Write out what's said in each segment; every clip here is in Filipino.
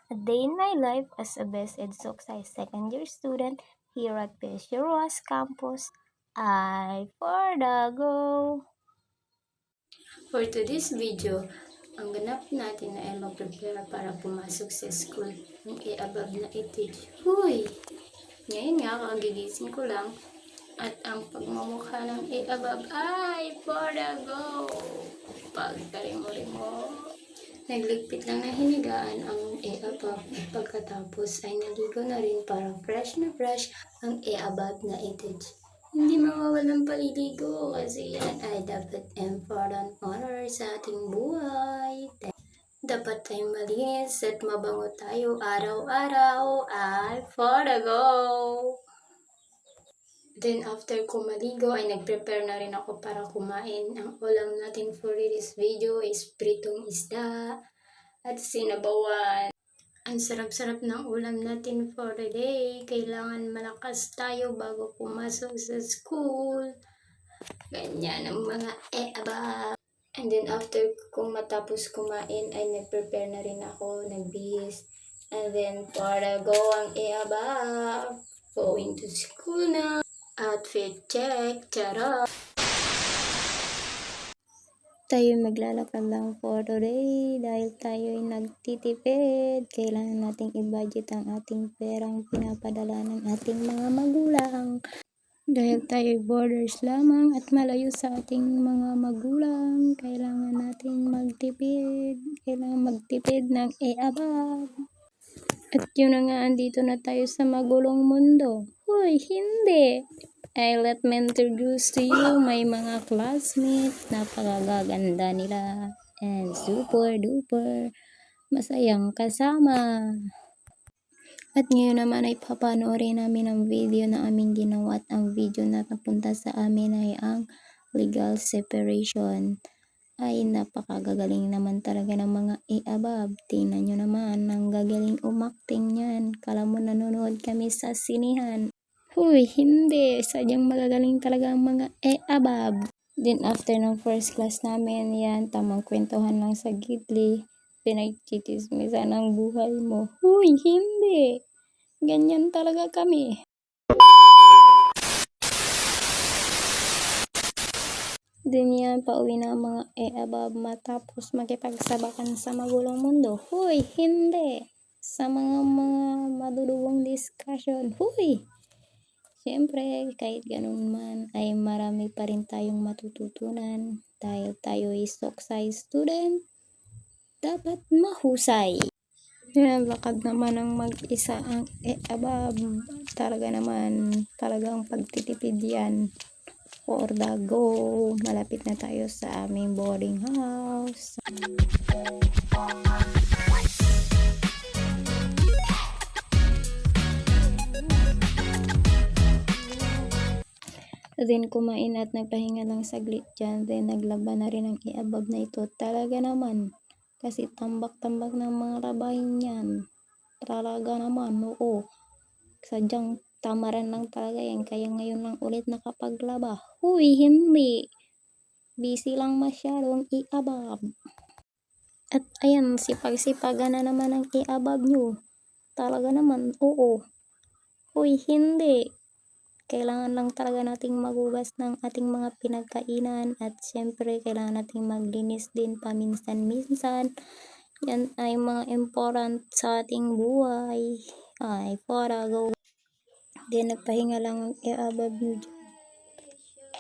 A day in my life as a Best Ed Soksay second year student here at PSU Roas Campus. I for the go! For today's video, ang ganap natin na ay mag-prepare para pumasok sa school ng above na itage. Huy! Ngayon nga, kagigising ko lang at ang pagmamukha ng above ay for the go! Pagkaring-mo. Nagligpit lang na hinigaan ang above at pagkatapos ay naligo na rin para fresh na fresh ang above na itage. Hindi mawawalang paliligo kasi yan ay dapat important honor sa ating buhay. Dapat tayong malinis at mabango tayo araw-araw ay for the go! Then after ko maligo ay nag-prepare na rin ako para kumain. Ang ulam natin for this video is pritong isda at sinabawan. Ang sarap-sarap ng ulam natin for the day. Kailangan malakas tayo bago pumasok sa school. Ganyan ang mga above. And then after kung matapos kumain ay nag-prepare na rin ako, nagbihis. And then para go ang above. Going to school na. Outfit check. Charot! Tayo maglalakad lang for today dahil tayo ay nagtitipid. Kailangan nating i-budget ang ating perang pinapadala ng ating mga magulang. Dahil tayo borders lamang at malayo sa ating mga magulang, kailangan nating magtipid. Kailangan magtipid ng above. At yun na nga, andito na tayo sa magulong mundo. Hoy, hindi! Let me introduce to you my mga classmates. Napakagaganda nila. And super duper masayang kasama. At ngayon naman ay papanoorin namin ang video na aming ginawa. At ang video na napunta sa amin ay ang legal separation. Ay napakagagaling naman talaga ng mga above. Tingnan nyo naman, ang gagaling umakting yan. Kala mo nanonood kami sa sinihan. Huy, hindi. Sadyang magagaling talaga ang mga above. Then after ng first class namin, yan, tamang kwentuhan lang sa gitli. Pinagtitismisan ang buhay mo. Huy, hindi. Ganyan talaga kami. Din yan, pauwi na ang mga above matapos makipagsabakan sa magulong mundo. Huy, hindi. Sa mga madudugong discussion. Huy! Siyempre, kahit ganun man, ay marami pa rin tayong matututunan. Dahil tayo ay soksay student, dapat mahusay. Yan, lakad naman ang mag-isa ang above. Talaga naman, talagang pagtitipid yan. For the go. Malapit na tayo sa aming boarding house. Then kumain at nagpahinga lang saglit dyan. Then naglaban na rin ang above na ito. Talaga naman. Kasi tambak-tambak ng mga labahin yan. Talaga naman, oo. Sadyang tamaran lang talaga yan. Kaya ngayon lang ulit nakapaglaba. Huy, hindi. Busy lang masyadong above. At ayan, sipag-sipagan na naman ang above nyo. Talaga naman, oo. Huy, hindi. Kailangan lang talaga nating magugas ng ating mga pinagkainan at syempre kailangan nating maglinis din paminsan-minsan. Yan ay mga important sa ating buhay. Ay, para go. Then nagpahinga lang ang above nyo dyan.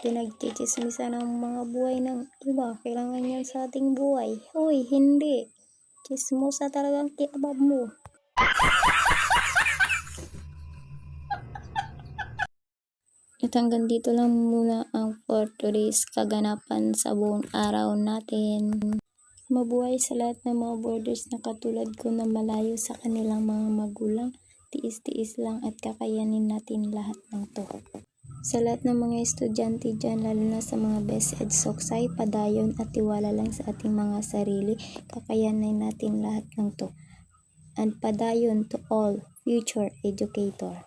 Pinagchichismisan ng mga buhay ng iba. Kailangan yan sa ating buhay. Uy, hindi. Chismosa talaga ang above mo. At hanggang dito lang muna ang for today's kaganapan sa buong araw natin. Mabuhay sa lahat ng mga boarders na katulad ko na malayo sa kanilang mga magulang. Tiis-tiis lang at kakayanin natin lahat ng to. Sa lahat ng mga estudyante dyan, lalo na sa mga Best Ed Soksay, padayon at tiwala lang sa ating mga sarili. Kakayanin natin lahat ng to. And padayon to all future educator.